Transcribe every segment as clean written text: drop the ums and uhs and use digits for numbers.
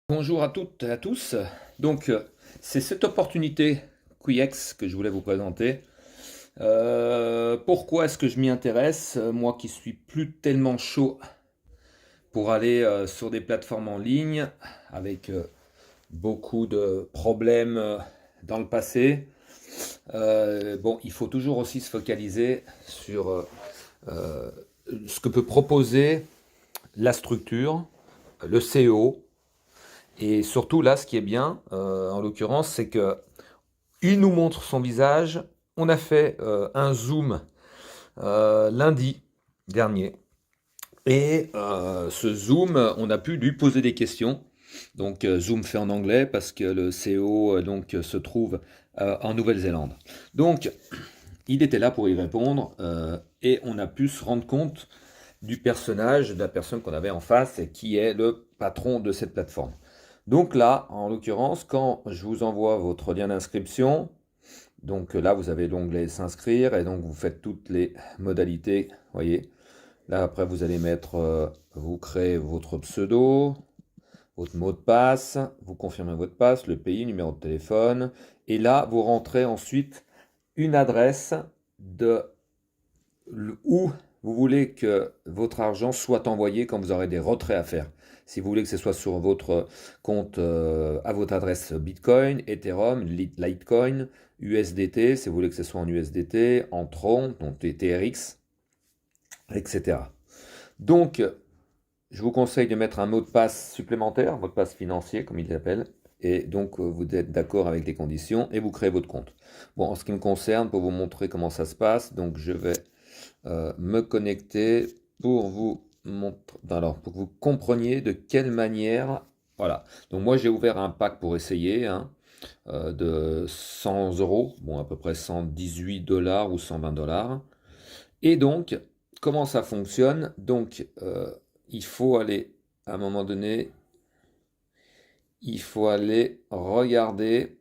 Bonjour à toutes et à tous. Donc, c'est cette opportunité QX que je voulais vous présenter. Pourquoi est-ce que je m'y intéresse? Moi qui suis plus tellement chaud pour aller sur des plateformes en ligne avec beaucoup de problèmes dans le passé. Bon, il faut toujours aussi se focaliser sur euh, ce que peut proposer la structure, le CEO. Et surtout là, ce qui est bien, en l'occurrence, c'est que il nous montre son visage. On a fait un zoom lundi dernier. Et ce zoom, on a pu lui poser des questions. Donc zoom fait en anglais parce que le CEO donc se trouve en Nouvelle-Zélande. Donc il était là pour y répondre et on a pu se rendre compte du personnage, de la personne qu'on avait en face et qui est le patron de cette plateforme. Donc là, en l'occurrence, quand je vous envoie votre lien d'inscription, donc là vous avez l'onglet s'inscrire et donc vous faites toutes les modalités, voyez. Là après vous allez mettre, vous créez votre pseudo, votre mot de passe, vous confirmez votre passe, le pays, numéro de téléphone, et là vous rentrez ensuite une adresse de où vous voulez que votre argent soit envoyé quand vous aurez des retraits à faire. Si vous voulez que ce soit sur votre compte à votre adresse Bitcoin, Ethereum, Litecoin, USDT, si vous voulez que ce soit en USDT, en Tron, donc TRX, etc. Donc, je vous conseille de mettre un mot de passe supplémentaire, mot de passe financier, comme il l'appelle. Et donc, vous êtes d'accord avec les conditions et vous créez votre compte. Bon, en ce qui me concerne, pour vous montrer comment ça se passe, donc je vais me connecter pour vous montrer, alors pour que vous compreniez de quelle manière, voilà. Donc moi j'ai ouvert un pack pour essayer hein, de 100 euros, bon à peu près 118 dollars ou 120 dollars. Et donc comment ça fonctionne? Donc il faut aller à un moment donné, il faut aller regarder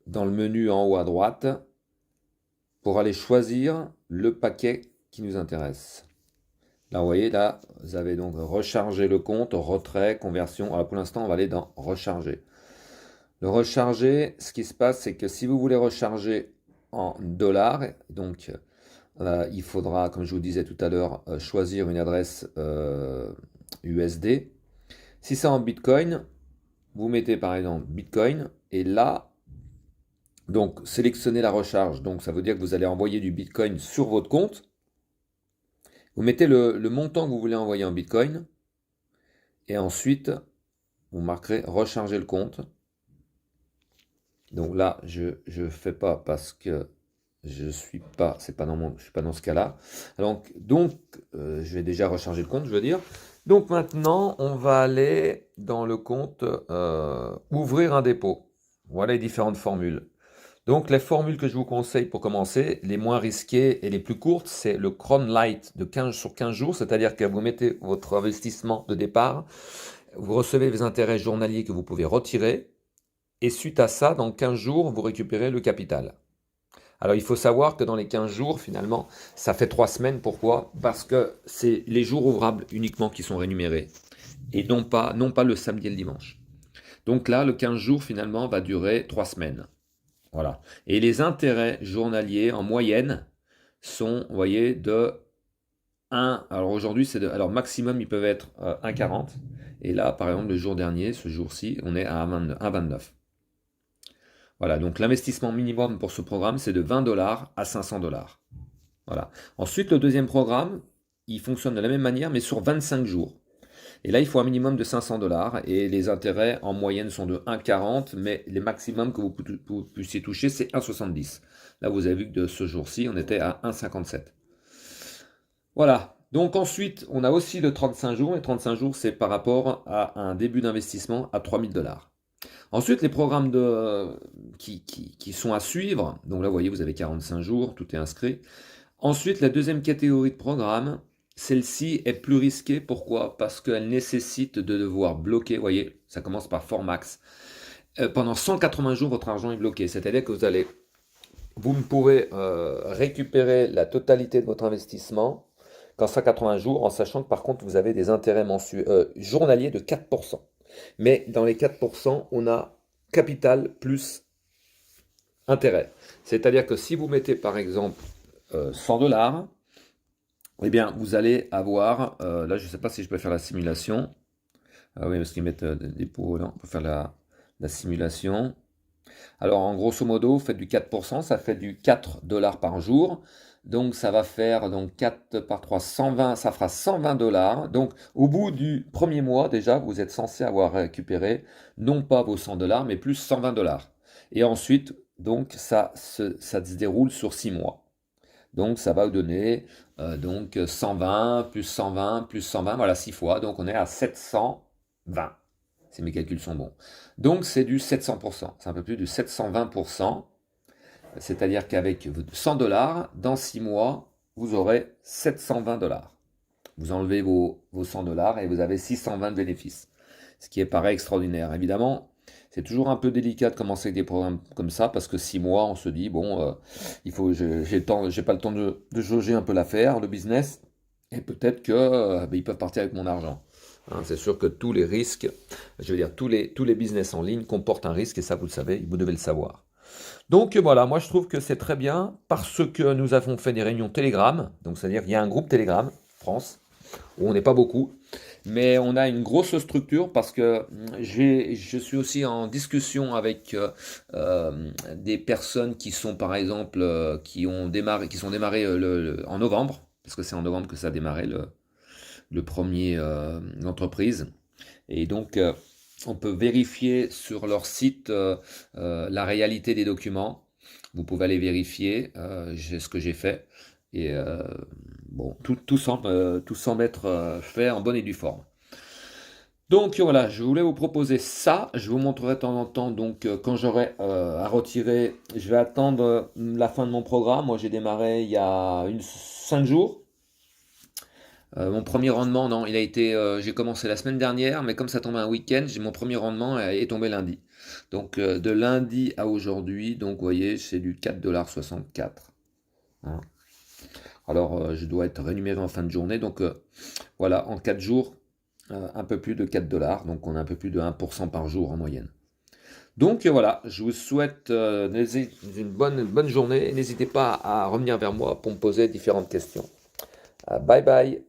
dans le menu en haut à droite pour aller choisir le paquet qui nous intéresse. Là, vous voyez, là, vous avez donc rechargé le compte, retrait, conversion. Alors pour l'instant, on va aller dans recharger. Le recharger, ce qui se passe, c'est que si vous voulez recharger en dollars, donc il faudra, comme je vous disais tout à l'heure, choisir une adresse USD. Si c'est en Bitcoin, vous mettez par exemple Bitcoin, et là, donc sélectionnez la recharge. Donc ça veut dire que vous allez envoyer du Bitcoin sur votre compte. Vous mettez le montant que vous voulez envoyer en Bitcoin. Et ensuite, vous marquerez recharger le compte. Donc là, je fais pas parce que je suis pas, c'est pas dans mon, je suis pas dans ce cas-là. Donc je vais déjà recharger le compte, je veux dire. Donc maintenant, on va aller dans le compte ouvrir un dépôt. Voilà les différentes formules. Donc les formules que je vous conseille pour commencer, les moins risquées et les plus courtes, c'est le Cron Light de 15 sur 15 jours, c'est-à-dire que vous mettez votre investissement de départ, vous recevez les intérêts journaliers que vous pouvez retirer, et suite à ça, dans 15 jours, vous récupérez le capital. Alors il faut savoir que dans les 15 jours, finalement, ça fait 3 semaines. Pourquoi? Parce que c'est les jours ouvrables uniquement qui sont rémunérés, et non pas le samedi et le dimanche. Donc là, le 15 jours, finalement, va durer 3 semaines. Voilà. Et les intérêts journaliers, en moyenne, sont, vous voyez, de 1. Alors aujourd'hui, alors maximum, ils peuvent être 1,40. Et là, par exemple, le jour dernier, ce jour-ci, on est à 1,29. Voilà, donc l'investissement minimum pour ce programme, c'est de 20 dollars à 500 dollars. Voilà. Ensuite, le deuxième programme, il fonctionne de la même manière, mais sur 25 jours. Et là, il faut un minimum de 500 dollars et les intérêts en moyenne sont de 1,40, mais les maximums que vous puissiez toucher, c'est 1,70. Là, vous avez vu que de ce jour-ci, on était à 1,57. Voilà. Donc ensuite, on a aussi le 35 jours. Et 35 jours, c'est par rapport à un début d'investissement à 3000 dollars. Ensuite, les programmes qui sont à suivre. Donc là, vous voyez, vous avez 45 jours, tout est inscrit. Ensuite, la deuxième catégorie de programmes, celle-ci est plus risquée. Pourquoi? Parce qu'elle nécessite de devoir bloquer. Vous voyez, ça commence par Formax. Pendant 180 jours, votre argent est bloqué. C'est-à-dire que vous ne pourrez récupérer la totalité de votre investissement qu'en 180 jours, en sachant que par contre, vous avez des intérêts journaliers de 4%. Mais dans les 4%, on a capital plus intérêt. C'est-à-dire que si vous mettez par exemple 100 $, eh bien vous allez avoir, là je ne sais pas si je peux faire la simulation. Ah oui, parce qu'ils mettent des pots là, on peut faire la simulation. Alors en grosso modo, vous faites du 4%, ça fait du 4 $ par jour. Donc ça va faire donc 4 par 3, 120, ça fera 120 $. Donc au bout du premier mois déjà, vous êtes censé avoir récupéré non pas vos 100 $, mais plus 120 $. Et ensuite, donc ça se déroule sur 6 mois. Donc ça va vous donner donc 120 plus 120 plus 120, voilà 6 fois. Donc on est à 720, si mes calculs sont bons. Donc c'est du 700%, c'est un peu plus de 720%. C'est-à-dire qu'avec 100 $, dans 6 mois, vous aurez 720 $. Vous enlevez vos 100 $ et vous avez 620 de bénéfices. Ce qui est pareil extraordinaire. Évidemment, c'est toujours un peu délicat de commencer avec des programmes comme ça parce que 6 mois, on se dit, bon, j'ai pas le temps de jauger un peu l'affaire, le business, et peut-être que ils peuvent partir avec mon argent. Hein, c'est sûr que tous les risques, je veux dire, tous les business en ligne comportent un risque et ça, vous le savez, vous devez le savoir. Donc voilà, moi je trouve que c'est très bien parce que nous avons fait des réunions Telegram, donc c'est-à-dire qu'il y a un groupe Telegram, France, où on n'est pas beaucoup, mais on a une grosse structure parce que je suis aussi en discussion avec des personnes qui sont par exemple, qui sont démarrées en novembre, parce que c'est en novembre que ça a démarré le premier l'entreprise. Et donc, on peut vérifier sur leur site la réalité des documents. Vous pouvez aller vérifier ce que j'ai fait. Et bon, tout semble être fait en bonne et due forme. Donc voilà, je voulais vous proposer ça. Je vous montrerai de temps en temps. Donc quand j'aurai à retirer, je vais attendre la fin de mon programme. Moi, j'ai démarré il y a 5 jours. Mon premier rendement, non, j'ai commencé la semaine dernière, mais comme ça tombe un week-end, mon premier rendement est tombé lundi. Donc de lundi à aujourd'hui, donc vous voyez, c'est du 4,64 $. Hein. Alors je dois être rémunéré en fin de journée, donc voilà, en 4 jours, un peu plus de 4 $, donc on a un peu plus de 1% par jour en moyenne. Donc voilà, je vous souhaite une bonne journée, n'hésitez pas à revenir vers moi pour me poser différentes questions. Bye bye.